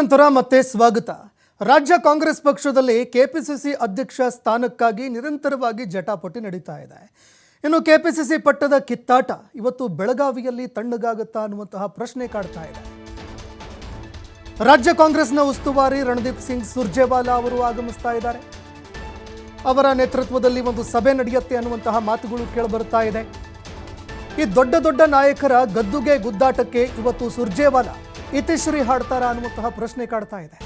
ನಂತರ ಮತ್ತೆ ಸ್ವಾಗತ. ರಾಜ್ಯ ಕಾಂಗ್ರೆಸ್ ಪಕ್ಷದಲ್ಲಿ ಕೆಪಿಸಿಸಿ ಅಧ್ಯಕ್ಷ ಸ್ಥಾನಕ್ಕಾಗಿ ನಿರಂತರವಾಗಿ ಜಟಾಪಟಿ ನಡೀತಾ ಇದೆ. ಇನ್ನು ಕೆಪಿಸಿಸಿ ಪಟ್ಟದ ಕಿತ್ತಾಟ ಇವತ್ತು ಬೆಳಗಾವಿಯಲ್ಲಿ ತಣ್ಣಗಾಗುತ್ತಾ ಅನ್ನುವಂತಹ ಪ್ರಶ್ನೆ ಕಾಡ್ತಾ ಇದೆ. ರಾಜ್ಯ ಕಾಂಗ್ರೆಸ್ನ ಉಸ್ತುವಾರಿ ರಣದೀಪ್ ಸಿಂಗ್ ಸುರ್ಜೇವಾಲಾ ಅವರು ಆಗಮಿಸ್ತಾ ಇದ್ದಾರೆ. ಅವರ ನೇತೃತ್ವದಲ್ಲಿ ಒಂದು ಸಭೆ ನಡೆಯುತ್ತೆ ಅನ್ನುವಂತಹ ಮಾತುಗಳು ಕೇಳಿಬರ್ತಾ ಇದೆ. ಈ ದೊಡ್ಡ ದೊಡ್ಡ ನಾಯಕರ ಗದ್ದುಗೆ ಗುದ್ದಾಟಕ್ಕೆ ಇವತ್ತು ಸುರ್ಜೇವಾಲಾ ಇತಿಶ್ರೀ ಹಾಡ್ತಾರ ಅನ್ನುವಂತಹ ಪ್ರಶ್ನೆ ಕಾಡ್ತಾ ಇದೆ.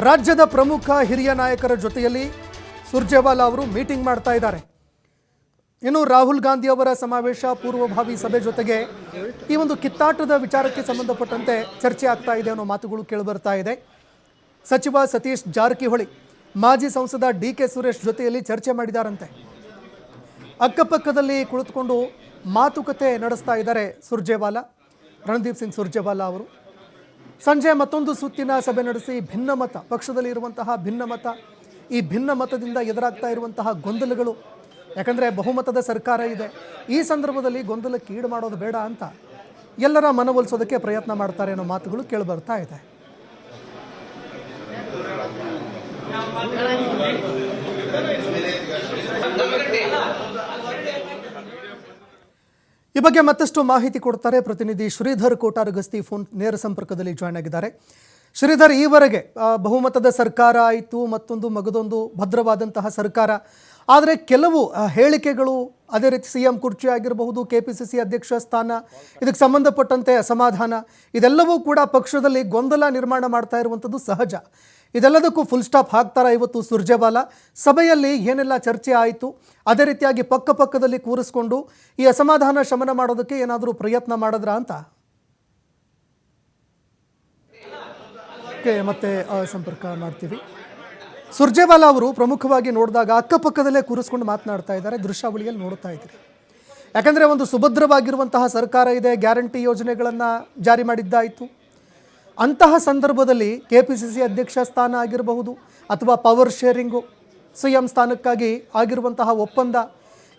ರಾಜ್ಯದ ಪ್ರಮುಖ ಹಿರಿಯ ನಾಯಕರ ಜೊತೆಯಲ್ಲಿ ಸುರ್ಜೇವಾಲಾ ಅವರು ಮೀಟಿಂಗ್ ಮಾಡ್ತಾ ಇದ್ದಾರೆ. ಇನ್ನು ರಾಹುಲ್ ಗಾಂಧಿ ಅವರ ಸಮಾವೇಶ ಪೂರ್ವಭಾವಿ ಸಭೆ ಜೊತೆಗೆ ಈ ಒಂದು ಕಿತ್ತಾಟದ ವಿಚಾರಕ್ಕೆ ಸಂಬಂಧಪಟ್ಟಂತೆ ಚರ್ಚೆ ಆಗ್ತಾ ಇದೆ ಅನ್ನೋ ಮಾತುಗಳು ಕೇಳಿಬರ್ತಾ ಇದೆ. ಸಚಿವ ಸತೀಶ್ ಜಾರಕಿಹೊಳಿ ಮಾಜಿ ಸಂಸದ ಡಿ.ಕೆ. ಸುರೇಶ್ ಜೊತೆಯಲ್ಲಿ ಚರ್ಚೆ ಮಾಡಿದಾರಂತೆ. ಅಕ್ಕಪಕ್ಕದಲ್ಲಿ ಕುಳಿತುಕೊಂಡು ಮಾತುಕತೆ ನಡೆಸ್ತಾ ಇದ್ದಾರೆ ಸುರ್ಜೇವಾಲಾ, ರಣದೀಪ್ ಸಿಂಗ್ ಸುರ್ಜೇವಾಲಾ ಅವರು. ಸಂಜೆ ಮತ್ತೊಂದು ಸುತ್ತಿನ ಸಭೆ ನಡೆಸಿ ಭಿನ್ನಮತ, ಪಕ್ಷದಲ್ಲಿ ಇರುವಂತಹ ಭಿನ್ನಮತ, ಈ ಭಿನ್ನಮತದಿಂದ ಎದುರಾಗ್ತಾ ಇರುವಂತಹ ಗೊಂದಲಗಳು, ಯಾಕಂದರೆ ಬಹುಮತದ ಸರ್ಕಾರ ಇದೆ, ಈ ಸಂದರ್ಭದಲ್ಲಿ ಗೊಂದಲಕ್ಕೆ ಈಡು ಮಾಡೋದು ಬೇಡ ಅಂತ ಎಲ್ಲರ ಮನವೊಲಿಸೋದಕ್ಕೆ ಪ್ರಯತ್ನ ಮಾಡ್ತಾರೆ ಅನ್ನೋ ಮಾತುಗಳು ಕೇಳಿಬರ್ತಾ ಇದೆ. ಈ ಬಗ್ಗೆ ಮತ್ತಷ್ಟು ಮಾಹಿತಿ ಕೊಡ್ತಾರೆ ಪ್ರತಿನಿಧಿ ಶ್ರೀಧರ್ ಕೋಟಾರಗಸ್ತಿ ಫೋನ್ ನೇರ ಸಂಪರ್ಕದಲ್ಲಿ ಜಾಯ್ನ್ ಆಗಿದ್ದಾರೆ. ಶ್ರೀಧರ್, ಈವರೆಗೆ ಬಹುಮತದ ಸರ್ಕಾರ ಆಯಿತು, ಮತ್ತೊಂದು ಮಗದೊಂದು ಭದ್ರವಾದಂತಹ ಸರ್ಕಾರ, ಆದರೆ ಕೆಲವು ಹೇಳಿಕೆಗಳು, ಅದೇ ರೀತಿ CM ಕುರ್ಚಿ ಆಗಿರಬಹುದು, KPCC ಅಧ್ಯಕ್ಷ ಸ್ಥಾನ, ಇದಕ್ಕೆ ಸಂಬಂಧಪಟ್ಟಂತೆ ಅಸಮಾಧಾನ, ಇದೆಲ್ಲವೂ ಕೂಡ ಪಕ್ಷದಲ್ಲಿ ಗೊಂದಲ ನಿರ್ಮಾಣ ಮಾಡ್ತಾ ಇರುವಂಥದ್ದು ಸಹಜ. ಇದೆಲ್ಲದಕ್ಕೂ ಫುಲ್ ಸ್ಟಾಪ್ ಹಾಕ್ತಾರ ಇವತ್ತು ಸುರ್ಜೇವಾಲಾ? ಸಭೆಯಲ್ಲಿ ಏನೆಲ್ಲ ಚರ್ಚೆ ಆಯಿತು, ಅದೇ ರೀತಿಯಾಗಿ ಪಕ್ಕದಲ್ಲಿ ಕೂರಿಸ್ಕೊಂಡು ಈ ಅಸಮಾಧಾನ ಶಮನ ಮಾಡೋದಕ್ಕೆ ಏನಾದರೂ ಪ್ರಯತ್ನ ಮಾಡಿದ್ರಾ ಅಂತ ಮತ್ತೆ ಸಂಪರ್ಕ ಮಾಡ್ತೀವಿ. ಸುರ್ಜೇವಾಲಾ ಅವರು ಪ್ರಮುಖವಾಗಿ ನೋಡಿದಾಗ ಅಕ್ಕಪಕ್ಕದಲ್ಲೇ ಕೂರಿಸ್ಕೊಂಡು ಮಾತನಾಡ್ತಾ ಇದ್ದಾರೆ, ದೃಶ್ಯಾವಳಿಯಲ್ಲಿ ನೋಡ್ತಾ ಇದ್ದೀರಿ. ಯಾಕಂದರೆ ಒಂದು ಸುಭದ್ರವಾಗಿರುವಂತಹ ಸರ್ಕಾರ ಇದೆ, ಗ್ಯಾರಂಟಿ ಯೋಜನೆಗಳನ್ನು ಜಾರಿ ಮಾಡಿದ್ದಾಯಿತು. ಅಂತಹ ಸಂದರ್ಭದಲ್ಲಿ KPCC ಅಧ್ಯಕ್ಷ ಸ್ಥಾನ ಆಗಿರಬಹುದು, ಅಥವಾ ಪವರ್ ಶೇರಿಂಗು, CM ಸ್ಥಾನಕ್ಕಾಗಿ ಆಗಿರುವಂತಹ ಒಪ್ಪಂದ,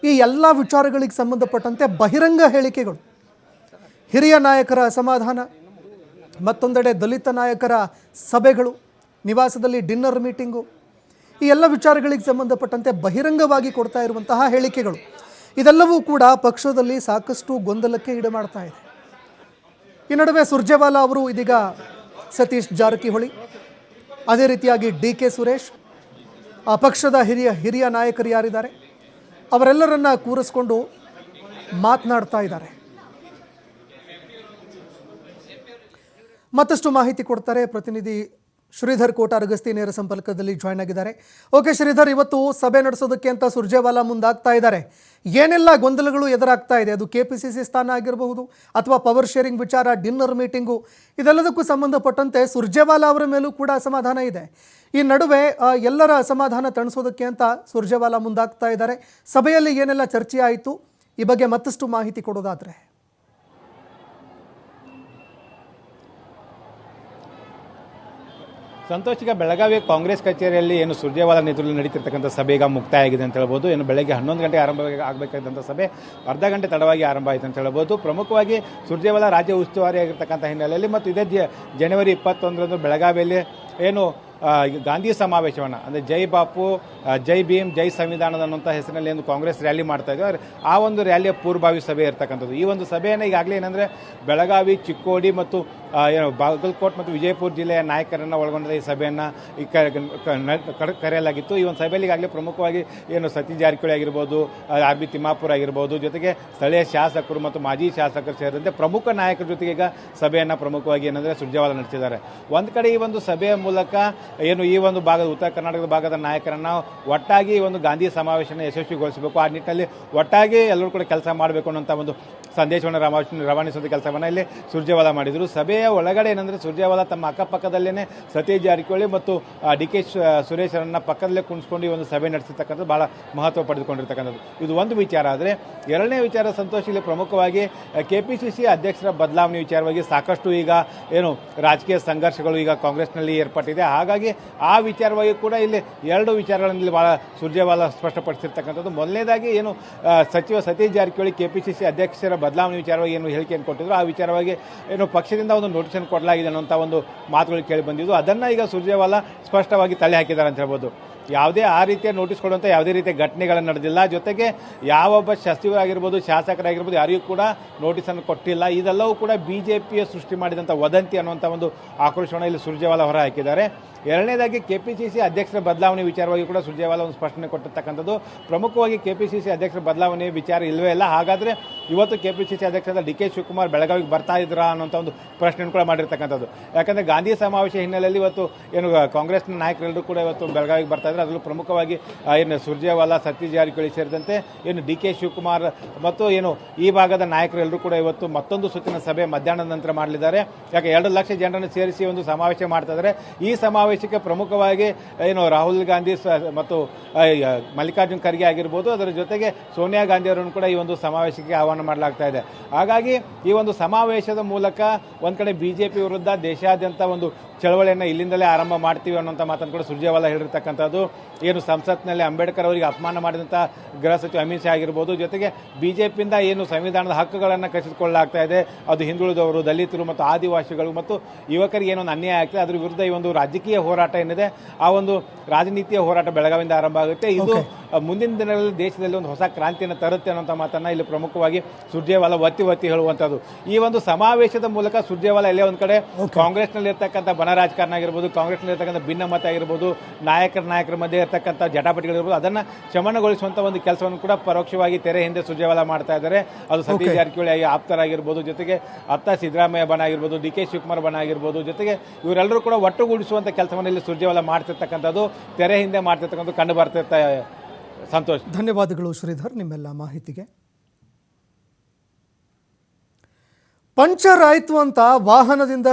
ಈ ಎಲ್ಲ ವಿಚಾರಗಳಿಗೆ ಸಂಬಂಧಪಟ್ಟಂತೆ ಬಹಿರಂಗ ಹೇಳಿಕೆಗಳು, ಹಿರಿಯ ನಾಯಕರ ಅಸಮಾಧಾನ, ಮತ್ತೊಂದೆಡೆ ದಲಿತ ನಾಯಕರ ಸಭೆಗಳು, ನಿವಾಸದಲ್ಲಿ ಡಿನ್ನರ್ ಮೀಟಿಂಗು, ಈ ಎಲ್ಲ ವಿಚಾರಗಳಿಗೆ ಸಂಬಂಧಪಟ್ಟಂತೆ ಬಹಿರಂಗವಾಗಿ ಕೊಡ್ತಾ ಇರುವಂತಹ ಹೇಳಿಕೆಗಳು, ಇದೆಲ್ಲವೂ ಕೂಡ ಪಕ್ಷದಲ್ಲಿ ಸಾಕಷ್ಟು ಗೊಂದಲಕ್ಕೆ ಈಡು ಮಾಡ್ತಾ ಇದೆ. ಈ ನಡುವೆ ಸುರ್ಜೇವಾಲಾ ಅವರು ಇದೀಗ ಸತೀಶ್ ಜಾರಕಿಹೊಳಿ, ಅದೇ ರೀತಿಯಾಗಿ D.K. ಸುರೇಶ್, ಪಕ್ಷದ ಹಿರಿಯ ನಾಯಕರು ಯಾರಿದ್ದಾರೆ ಅವರೆಲ್ಲರನ್ನ ಕೂರಿಸ್ಕೊಂಡು ಮಾತನಾಡ್ತಾ ಇದ್ದಾರೆ. ಮತ್ತಷ್ಟು ಮಾಹಿತಿ ಕೊಡ್ತಾರೆ ಪ್ರತಿನಿಧಿ ಶ್ರೀಧರ್ ಕೋಟಾರಗಸ್ತಿ ನೇರ ಸಂಪರ್ಕದಲ್ಲಿ ಜಾಯ್ನ್ ಆಗಿದ್ದಾರೆ. ಓಕೆ ಶ್ರೀಧರ್, ಇವತ್ತು ಸಭೆ ನಡೆಸೋದಕ್ಕೆ ಅಂತ ಸುರ್ಜೇವಾಲಾ ಮುಂದಾಗ್ತಾ ಇದ್ದಾರೆ. ಏನೆಲ್ಲ ಗೊಂದಲಗಳು ಎದುರಾಗ್ತಾ ಇದೆ? ಅದು KPCC ಸ್ಥಾನ ಆಗಿರಬಹುದು, ಅಥವಾ ಪವರ್ ಶೇರಿಂಗ್ ವಿಚಾರ, ಡಿನ್ನರ್ ಮೀಟಿಂಗು, ಇದೆಲ್ಲದಕ್ಕೂ ಸಂಬಂಧಪಟ್ಟಂತೆ ಸುರ್ಜೇವಾಲಾ ಅವರ ಮೇಲೂ ಕೂಡ ಅಸಮಾಧಾನ ಇದೆ. ಈ ನಡುವೆ ಎಲ್ಲರ ಅಸಮಾಧಾನ ತಣಿಸೋದಕ್ಕೆ ಅಂತ ಸುರ್ಜೇವಾಲಾ ಮುಂದಾಗ್ತಾ ಇದ್ದಾರೆ. ಸಭೆಯಲ್ಲಿ ಏನೆಲ್ಲ ಚರ್ಚೆ ಆಯಿತು, ಈ ಬಗ್ಗೆ ಮತ್ತಷ್ಟು ಮಾಹಿತಿ ಕೊಡೋದಾದರೆ? ಸಂತೋಷ್, ಈಗ ಬೆಳಗಾವಿ ಕಾಂಗ್ರೆಸ್ ಕಚೇರಿಯಲ್ಲಿ ಏನು ಸುರ್ಜೇವಾಲಾ ನೇತೃತ್ವದಲ್ಲಿ ನಡೀತಿರ್ತಕ್ಕಂಥ ಸಭೆ ಈಗ ಮುಕ್ತಾಯ ಆಗಿದೆ ಅಂತ ಹೇಳ್ಬೋದು. ಏನು ಬೆಳಗ್ಗೆ 11 ಗಂಟೆಗೆ ಆರಂಭ ಆಗಬೇಕಾದಂಥ ಸಭೆ ಅರ್ಧ ಗಂಟೆ ತಡವಾಗಿ ಆರಂಭ ಆಯಿತು ಅಂತ ಹೇಳ್ಬೋದು. ಪ್ರಮುಖವಾಗಿ ಸುರ್ಜೇವಾಲಾ ರಾಜ್ಯ ಉಸ್ತುವಾರಿ ಆಗಿರ್ತಕ್ಕಂಥ ಹಿನ್ನೆಲೆಯಲ್ಲಿ ಮತ್ತು ಇದೇ ಜನವರಿ 21ರಂದು ಬೆಳಗಾವಿಯಲ್ಲಿ ಏನು ಗಾಂಧಿ ಸಮಾವೇಶವನ್ನು, ಅಂದರೆ ಜೈ ಬಾಪು, ಜೈ ಭೀಮ್, ಜೈ ಸಂವಿಧಾನದ ಅನ್ನುವಂಥ ಹೆಸರಿನಲ್ಲಿ ಏನು ಕಾಂಗ್ರೆಸ್ ರ್ಯಾಲಿ ಮಾಡ್ತಾ ಇದ್ದಾರೆ, ಆ ಒಂದು ರ್ಯಾಲಿಯ ಪೂರ್ವಭಾವಿ ಸಭೆ ಇರ್ತಕ್ಕಂಥದ್ದು. ಈ ಒಂದು ಸಭೆಯನ್ನು ಈಗಾಗಲೇ ಏನಂದರೆ ಬೆಳಗಾವಿ, ಚಿಕ್ಕೋಡಿ ಮತ್ತು ಏನು ಬಾಗಲಕೋಟ್ ಮತ್ತು ವಿಜಯಪುರ ಜಿಲ್ಲೆಯ ನಾಯಕರನ್ನು ಒಳಗೊಂಡ ಈ ಸಭೆಯನ್ನು ಕರೆಯಲಾಗಿತ್ತು. ಈ ಒಂದು ಸಭೆಯಲ್ಲಿ ಈಗಾಗಲೇ ಪ್ರಮುಖವಾಗಿ ಏನು ಸತೀಶ್ ಜಾರಕಿಹೊಳಿ ಆಗಿರ್ಬೋದು, RB ತಿಮ್ಮಾಪುರ ಆಗಿರ್ಬೋದು, ಜೊತೆಗೆ ಸ್ಥಳೀಯ ಶಾಸಕರು ಮತ್ತು ಮಾಜಿ ಶಾಸಕರು ಸೇರಿದಂತೆ ಪ್ರಮುಖ ನಾಯಕರ ಜೊತೆಗೆ ಈಗ ಸಭೆಯನ್ನು ಪ್ರಮುಖವಾಗಿ ಏನಂದರೆ ಸುರ್ಜೇವಾಲಾ ನಡೆಸಿದ್ದಾರೆ. ಒಂದು ಕಡೆ ಈ ಒಂದು ಸಭೆಯ ಮೂಲಕ ಏನು ಈ ಒಂದು ಭಾಗದ ಉತ್ತರ ಕರ್ನಾಟಕದ ಭಾಗದ ನಾಯಕರನ್ನು ಒಟ್ಟಾಗಿ ಈ ಒಂದು ಗಾಂಧಿ ಸಮಾವೇಶನ ಯಶಸ್ವಿಗೊಳಿಸಬೇಕು, ಆ ನಿಟ್ಟಿನಲ್ಲಿ ಒಟ್ಟಾಗಿ ಎಲ್ಲರೂ ಕೂಡ ಕೆಲಸ ಮಾಡಬೇಕು ಅನ್ನೋಂಥ ಒಂದು ಸಂದೇಶವನ್ನು ರವಾನಿಸುವ ಕೆಲಸವನ್ನು ಇಲ್ಲಿ ಸುರ್ಜೇವಾಲಾ ಮಾಡಿದರು. ಸಭೆಯ ಒಳಗಡೆ ಏನಂದರೆ ಸುರ್ಜೇವಾಲಾ ತಮ್ಮ ಅಕ್ಕಪಕ್ಕದಲ್ಲೇ ಸತೀಶ್ ಜಾರಕಿಹೊಳಿ ಮತ್ತು D.K. ಸುರೇಶರನ್ನು ಪಕ್ಕದಲ್ಲೇ ಕುಣಿಸ್ಕೊಂಡು ಈ ಒಂದು ಸಭೆ ನಡೆಸಿರ್ತಕ್ಕಂಥದ್ದು ಭಾಳ ಮಹತ್ವ ಪಡೆದುಕೊಂಡಿರ್ತಕ್ಕಂಥದ್ದು. ಇದು ಒಂದು ವಿಚಾರ. ಆದರೆ ಎರಡನೇ ವಿಚಾರ ಸಂತೋಷ್, ಇಲ್ಲಿ ಪ್ರಮುಖವಾಗಿ KPCC ಅಧ್ಯಕ್ಷರ ಬದಲಾವಣೆ ವಿಚಾರವಾಗಿ ಸಾಕಷ್ಟು ಈಗ ಏನು ರಾಜಕೀಯ ಸಂಘರ್ಷಗಳು ಈಗ ಕಾಂಗ್ರೆಸ್ನಲ್ಲಿ ಏರ್ಪಟ್ಟಿದೆ. ಹಾಗಾಗಿ ಆ ವಿಚಾರವಾಗಿ ಕೂಡ ಇಲ್ಲಿ ಎರಡು ವಿಚಾರಗಳಲ್ಲಿ ಭಾಳ ಸುರ್ಜೇವಾಲಾ ಸ್ಪಷ್ಟಪಡಿಸಿರ್ತಕ್ಕಂಥದ್ದು. ಮೊದಲನೇದಾಗಿ ಏನು ಸಚಿವ ಸತೀಶ್ ಜಾರಕಿಹೊಳಿ KPCC ಅಧ್ಯಕ್ಷರ ಬದಲಾವಣೆ ವಿಚಾರವಾಗಿ ಏನು ಹೇಳಿಕೆಯನ್ನು ಕೊಟ್ಟಿದ್ರು, ಆ ವಿಚಾರವಾಗಿ ಏನು ಪಕ್ಷದಿಂದ ಒಂದು ಒಂದು ನೋಟಿಸನ್ನು ಕೊಡಲಾಗಿದೆ ಅನ್ನೋಂಥ ಒಂದು ಮಾತುಗಳು ಕೇಳಿ ಬಂದಿದ್ದು. ಅದನ್ನು ಈಗ ಸುರ್ಜೇವಾಲಾ ಸ್ಪಷ್ಟವಾಗಿ ತಳ್ಳಿ ಹಾಕಿದ್ದಾರೆ ಅಂತ ಹೇಳ್ಬೋದು. ಯಾವುದೇ ಆ ರೀತಿಯ ನೋಟಿಸ್ ಕೊಡುವಂಥ ಯಾವುದೇ ರೀತಿಯ ಘಟನೆಗಳನ್ನು ನಡೆದಿಲ್ಲ. ಜೊತೆಗೆ ಯಾವೊಬ್ಬ ಸಚಿವರಾಗಿರ್ಬೋದು, ಶಾಸಕರಾಗಿರ್ಬೋದು, ಯಾರಿಗೂ ಕೂಡ ನೋಟಿಸನ್ನು ಕೊಟ್ಟಿಲ್ಲ. ಇದೆಲ್ಲವೂ ಕೂಡ BJPಯ ಸೃಷ್ಟಿ ಮಾಡಿದಂಥ ವದಂತಿ ಅನ್ನುವಂಥ ಒಂದು ಆಕ್ರೋಶವನ್ನು ಇಲ್ಲಿ ಸುರ್ಜೇವಾಲಾ ಹೊರ ಹಾಕಿದ್ದಾರೆ. ಎರಡನೇದಾಗಿ KPCC ಅಧ್ಯಕ್ಷರ ಬದಲಾವಣೆ ವಿಚಾರವಾಗಿ ಕೂಡ ಸುರ್ಜೇವಾಲಾ ಒಂದು ಸ್ಪಷ್ಟನೆ ಕೊಟ್ಟಿರ್ತಕ್ಕಂಥದ್ದು. ಪ್ರಮುಖವಾಗಿ KPCC ಅಧ್ಯಕ್ಷರ ಬದಲಾವಣೆ ವಿಚಾರ ಇಲ್ಲವೇ ಇಲ್ಲ. ಹಾಗಾದರೆ ಇವತ್ತು KPCC ಅಧ್ಯಕ್ಷರಾದ DK ಶಿವಕುಮಾರ್ ಬೆಳಗಾವಿಗೆ ಬರ್ತಾ ಇದ್ರಾ ಅನ್ನೋಂಥ ಒಂದು ಪ್ರಶ್ನೆಯನ್ನು ಕೂಡ ಮಾಡಿರ್ತಕ್ಕಂಥದ್ದು. ಯಾಕಂದರೆ ಗಾಂಧಿ ಸಮಾವೇಶ ಹಿನ್ನೆಲೆಯಲ್ಲಿ ಇವತ್ತು ಏನು ಕಾಂಗ್ರೆಸ್ನ ನಾಯಕರೆಲ್ಲರೂ ಕೂಡ ಇವತ್ತು ಬೆಳಗಾವಿಗೆ ಬರ್ತಾ ಇದ್ದಾರೆ. ಅದರಲ್ಲೂ ಪ್ರಮುಖವಾಗಿ ಏನು ಸುರ್ಜೇವಾಲಾ, ಸತೀಶ್ ಜಾರಕಿಹೊಳಿ ಸೇರಿದಂತೆ ಏನು DK ಶಿವಕುಮಾರ್ ಮತ್ತು ಏನು ಈ ಭಾಗದ ನಾಯಕರೆಲ್ಲರೂ ಕೂಡ ಇವತ್ತು ಮತ್ತೊಂದು ಸುತ್ತಿನ ಸಭೆ ಮಧ್ಯಾಹ್ನದ ನಂತರ ಮಾಡಲಿದ್ದಾರೆ. ಯಾಕೆ 2 ಲಕ್ಷ ಜನರನ್ನು ಸೇರಿಸಿ ಒಂದು ಸಮಾವೇಶ ಮಾಡ್ತಾ ಇದ್ದಾರೆ. ಈ ಸಮಾವೇಶಕ್ಕೆ ಪ್ರಮುಖವಾಗಿ ಏನು ರಾಹುಲ್ ಗಾಂಧಿ ಮತ್ತು ಮಲ್ಲಿಕಾರ್ಜುನ್ ಖರ್ಗೆ ಆಗಿರ್ಬೋದು, ಅದರ ಜೊತೆಗೆ ಸೋನಿಯಾ ಗಾಂಧಿ ಅವರನ್ನು ಕೂಡ ಈ ಒಂದು ಸಮಾವೇಶಕ್ಕೆ ಆಹ್ವಾನ ಮಾಡಲಾಗ್ತಾ ಇದೆ. ಹಾಗಾಗಿ ಈ ಒಂದು ಸಮಾವೇಶದ ಮೂಲಕ ಒಂದು ಕಡೆ BJP ವಿರುದ್ಧ ದೇಶಾದ್ಯಂತ ಒಂದು ಚಳವಳಿಯನ್ನು ಇಲ್ಲಿಂದಲೇ ಆರಂಭ ಮಾಡ್ತೀವಿ ಅನ್ನೋಂಥ ಮಾತನ್ನು ಕೂಡ ಸುರ್ಜೇವಾಲಾ ಹೇಳಿರ್ತಕ್ಕಂಥದ್ದು. ಏನು ಸಂಸತ್ನಲ್ಲಿ ಅಂಬೇಡ್ಕರ್ ಅವರಿಗೆ ಅಪಮಾನ ಮಾಡಿದಂಥ ಗೃಹ ಸಚಿವ ಅಮಿತ್ ಶಾ ಆಗಿರ್ಬೋದು, ಜೊತೆಗೆ BJPಯಿಂದ ಏನು ಸಂವಿಧಾನದ ಹಕ್ಕುಗಳನ್ನು ಕಸಿದುಕೊಳ್ಳಲಾಗ್ತಾ ಇದೆ, ಅದು ಹಿಂದುಳಿದವರು, ದಲಿತರು ಮತ್ತು ಆದಿವಾಸಿಗಳು ಮತ್ತು ಯುವಕರಿಗೆ ಏನೊಂದು ಅನ್ಯಾಯ ಆಗ್ತದೆ, ಅದ್ರ ವಿರುದ್ಧ ಈ ಒಂದು ರಾಜಕೀಯ ಹೋರಾಟ ಏನಿದೆ, ಆ ಒಂದು ರಾಜನೀತಿಯ ಹೋರಾಟ ಬೆಳಗಾವಿಯಿಂದ ಆರಂಭ ಆಗುತ್ತೆ. ಇದು ಮುಂದಿನ ದಿನಗಳಲ್ಲಿ ದೇಶದಲ್ಲಿ ಒಂದು ಹೊಸ ಕ್ರಾಂತಿಯನ್ನು ತರುತ್ತೆ ಅನ್ನೋಂಥ ಮಾತನ್ನು ಇಲ್ಲಿ ಪ್ರಮುಖವಾಗಿ ಸುರ್ಜೇವಾಲಾ ಒತ್ತಿ ಹೇಳುವಂಥದ್ದು. ಈ ಒಂದು ಸಮಾವೇಶದ ಮೂಲಕ ಸುರ್ಜೇವಾಲಾ ಎಲ್ಲೇ ಒಂದು ಕಡೆ ಕಾಂಗ್ರೆಸ್ನಲ್ಲಿ ಇರ್ತಕ್ಕಂಥ ಬಣ ರಾಜಕಾರಣ ಆಗಿರ್ಬೋದು, ಕಾಂಗ್ರೆಸ್ನಲ್ಲಿ ಇರ್ತಕ್ಕಂಥ ಭಿನ್ನಮತ ಆಗಿರ್ಬೋದು, ನಾಯಕರ ಮಧ್ಯೆ ಇರ್ತಕ್ಕಂಥ ಜಟಾಪಟಿಗಳಿರ್ಬೋದು, ಅದನ್ನು ಶಮನಗೊಳಿಸುವಂಥ ಒಂದು ಕೆಲಸವನ್ನು ಕೂಡ ಪರೋಕ್ಷವಾಗಿ ತೆರೆ ಹಿಂದೆ ಸುರ್ಜೇವಾಲಾ ಮಾಡ್ತಾ ಇದ್ದಾರೆ. ಅದು ಸತೀಶ್ ಜಾರಕಿಹೊಳಿ ಆಪ್ತರಾಗಿರ್ಬೋದು, ಜೊತೆಗೆ ಅತ್ತ ಸಿದ್ದರಾಮಯ್ಯ ಬಣ ಆಗಿರ್ಬೋದು, DK ಶಿವಕುಮಾರ್ ಬಣ ಆಗಿರ್ಬೋದು, ಜೊತೆಗೆ ಇವರೆಲ್ಲರೂ ಕೂಡ ಒಟ್ಟುಗೂಡಿಸುವಂಥ ಕೆಲಸವನ್ನು ಇಲ್ಲಿ ಸುರ್ಜೇವಾಲಾ ಮಾಡ್ತಿರ್ತಕ್ಕಂಥದ್ದು, ತೆರೆ ಹಿಂದೆ ಮಾಡ್ತಿರ್ತಕ್ಕಂಥದ್ದು ಕಂಡು ಬರ್ತಿರ್ತಾ. ಸಂತೋಷ್, ಧನ್ಯವಾದಗಳು ಶ್ರೀಧರ್ ನಿಮ್ಮೆಲ್ಲ ಮಾಹಿತಿಗೆ. ಪಂಚರ್ ಆಯಿತು ಅಂತ ವಾಹನದಿಂದ